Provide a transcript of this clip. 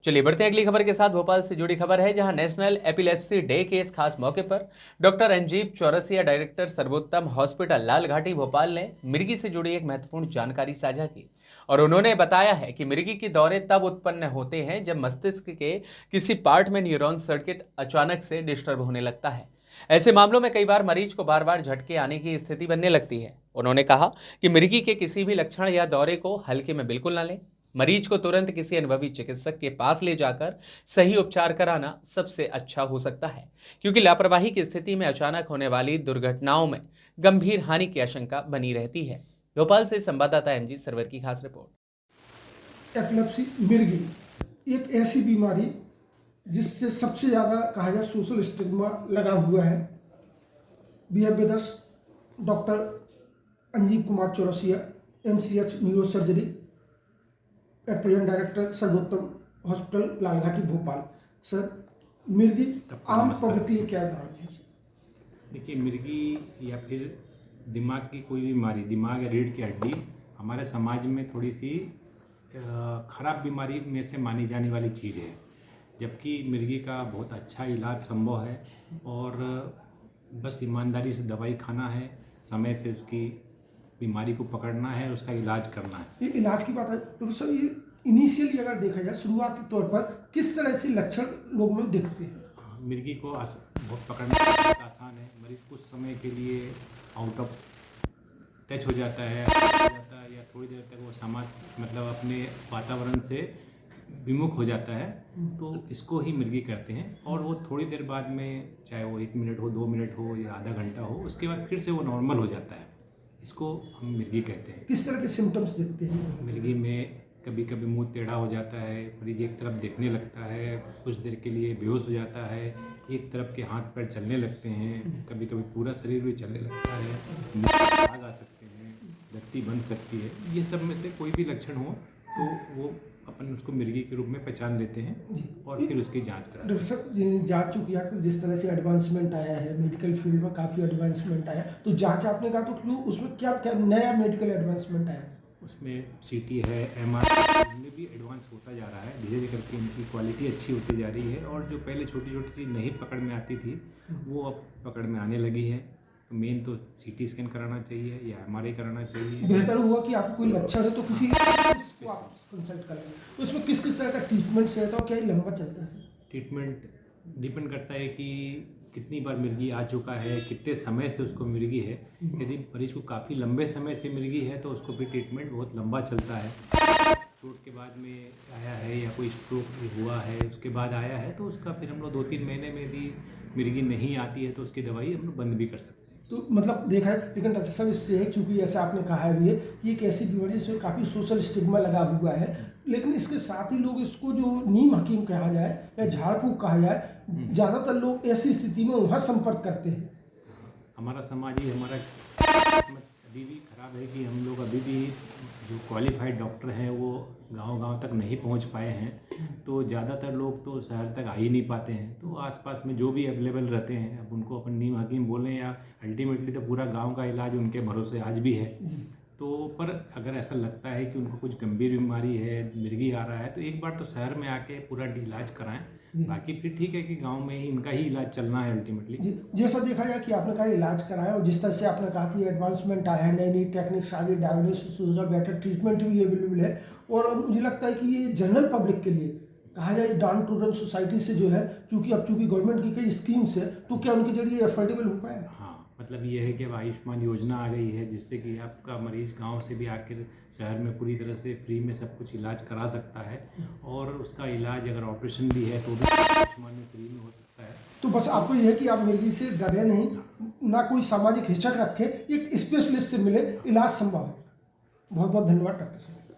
चलिए बढ़ते हैं अगली खबर के साथ। भोपाल से जुड़ी खबर है, जहां नेशनल एपिलेप्सी डे के इस खास मौके पर doctor अंजीब Chaurasia, director Sarvottam hospital Lalghati Bhopal ने मिर्गी से जुड़ी एक महत्वपूर्ण जानकारी साझा की। और उन्होंने बताया है कि मिर्गी के दौरे तब उत्पन्न होते हैं जब मस्तिष्क के किसी पार्ट में न्यूरॉन सर्किट अचानक से डिस्टर्ब होने लगता है। ऐसे मामलों में कई बार मरीज को बार बार झटके आने की स्थिति बनने लगती है। उन्होंने कहा कि मिर्गी के किसी भी लक्षण या दौरे को हल्के में बिल्कुल ना लें। मरीज को तुरंत किसी अनुभवी चिकित्सक के पास ले जाकर सही उपचार कराना सबसे अच्छा हो सकता है, क्योंकि लापरवाही की स्थिति में अचानक होने वाली दुर्घटनाओं में गंभीर हानि की आशंका बनी रहती है। भोपाल से संवाददाता एमजी सरवर की खास रिपोर्ट। एपिलेप्सी मिर्गी एक ऐसी बीमारी जिससे सबसे ज़्यादा कहा जाए सोशल स्टिग्मा लगा हुआ है। We have with us doctor Anjeeb Kumar Chaurasia, MCH neuro surgery, at present director Sarvottam hospital Lalghati Bhopal. Sir, मिर्गी आम पब्लिक के लिए क्या नाम है? देखिए, मिर्गी या फिर दिमाग की कोई भी बीमारी, दिमाग या रीढ़ की हड्डी हमारे समाज में थोड़ी सी खराब बीमारी में से मानी जाने वाली चीज़ है, जबकि मिर्गी का बहुत अच्छा इलाज संभव है। और बस ईमानदारी से दवाई खाना है, समय से उसकी बीमारी को पकड़ना है, उसका इलाज करना है। ये इलाज की बात है डॉक्टर साहब, ये इनिशियली अगर देखा जाए शुरुआती तौर पर किस तरह से लक्षण लोग में दिखते हैं? मिर्गी को बहुत पकड़ना बहुत आसान है। मरीज कुछ समय के लिए आउट ऑफ टच हो जाता है या थोड़ी देर तक वो समाज मतलब अपने वातावरण से विमुख हो जाता है, तो इसको ही मिर्गी कहते हैं। और वो थोड़ी देर बाद में, चाहे वो 1 मिनट हो, 2 मिनट हो या आधा घंटा हो, उसके बाद फिर से वो नॉर्मल हो जाता है। इसको हम मिर्गी कहते हैं। किस तरह के सिम्टम्स दिखते हैं मिर्गी में? कभी कभी मुंह टेढ़ा हो जाता है, मरीज एक तरफ देखने लगता है, कुछ देर के लिए बेहोश हो जाता है, एक तरफ के हाथ पैर चलने लगते हैं, कभी कभी पूरा शरीर भी चलने लगता है, दाग आ सकते हैं, दत्ती बन सकती है। ये सब में से कोई भी लक्षण हो तो वो अपन उसको मिर्गी के रूप में पहचान लेते हैं और फिर उसकी जांच कराते हैं। डॉक्टर साहब, जांच चूँकि आजकल जिस तरह से एडवांसमेंट आया है, मेडिकल फील्ड में काफ़ी एडवांसमेंट आया, तो जांच आपने कहा तो क्यों उसमें क्या क्या नया मेडिकल एडवांसमेंट आया है? उसमें CT है, MRI, इनमें भी एडवांस होता जा रहा है। धीरे धीरे करके इनकी क्वालिटी अच्छी होती जा रही है और जो पहले छोटी छोटी चीज़ नहीं पकड़ में आती थी वो अब पकड़ में आने लगी है। तो मेन तो CT स्कैन कराना चाहिए या MRI कराना चाहिए। बेहतर हुआ कि आपको कोई लक्षण है तो किसी को आप कंसल्ट करें। तो इसमें किस किस तरह का ट्रीटमेंट रहता है और क्या ये लंबा चलता है? ट्रीटमेंट डिपेंड करता है कि कितनी बार मिर्गी आ चुका है, कितने समय से उसको मिर्गी है। यदि मरीज को काफ़ी लंबे समय से मिर्गी है तो उसको फिर ट्रीटमेंट बहुत लंबा चलता है। चोट के बाद में आया है या कोई स्ट्रोक हुआ है उसके बाद आया है तो उसका फिर हम लोग 2-3 महीने में यदि मिर्गी नहीं आती है तो उसकी दवाई हम लोग बंद भी कर सकते हैं। तो मतलब देखा है, लेकिन डॉक्टर साहब इससे है, चूँकि जैसे आपने कहा भी है कि एक ऐसी बीमारी जिसमें काफ़ी सोशल स्टिग्मा लगा हुआ है, लेकिन इसके साथ ही लोग इसको जो नीम हकीम कहा जाए या झाड़ फूँक कहा जाए, ज़्यादातर लोग ऐसी स्थिति में वहाँ संपर्क करते हैं। हमारा समाज ही हमारा अभी भी खराब है कि हम लोग अभी भी जो क्वालिफाइड डॉक्टर हैं वो गांव-गांव तक नहीं पहुंच पाए हैं। तो ज़्यादातर लोग तो शहर तक आ ही नहीं पाते हैं। तो आसपास में जो भी अवेलेबल रहते हैं, अब उनको अपन नीम हकीम बोलें या अल्टीमेटली तो पूरा गांव का इलाज उनके भरोसे आज भी है। तो पर अगर ऐसा लगता है कि उनको कुछ गंभीर बीमारी है, मिर्गी आ रहा है, तो एक बार तो शहर में आके पूरा इलाज कराएं। बाकी फिर ठीक है कि गांव में ही इनका ही इलाज चलना है अल्टीमेटली। जैसा देखा जाए कि आपने कहा इलाज कराया और जिस तरह से आपने कहा कि एडवांसमेंट आया है, नई नई टेक्निक्स आ गई, डायग्नोसिस होगा, बेटर ट्रीटमेंट भी अवेलेबल है। और मुझे लगता है कि ये जनरल पब्लिक के लिए कहा जाए डाउन टू अर्थ सोसाइटी से जो है, चूँकि गवर्नमेंट की कई स्कीम्स है, तो क्या उनके जरिए अफोर्डेबल हो पाए? हाँ, मतलब ये है कि अब आयुष्मान योजना आ गई है जिससे कि आपका मरीज गांव से भी आकर शहर में पूरी तरह से फ्री में सब कुछ इलाज करा सकता है। और उसका इलाज अगर ऑपरेशन भी है तो भी आयुष्मान में फ्री में हो सकता है। तो बस आपको ये है कि आप मिर्गी से डरे नहीं, ना कोई सामाजिक हिचक रखें, एक स्पेशलिस्ट से मिले, इलाज संभव है। बहुत बहुत धन्यवाद डॉक्टर साहब।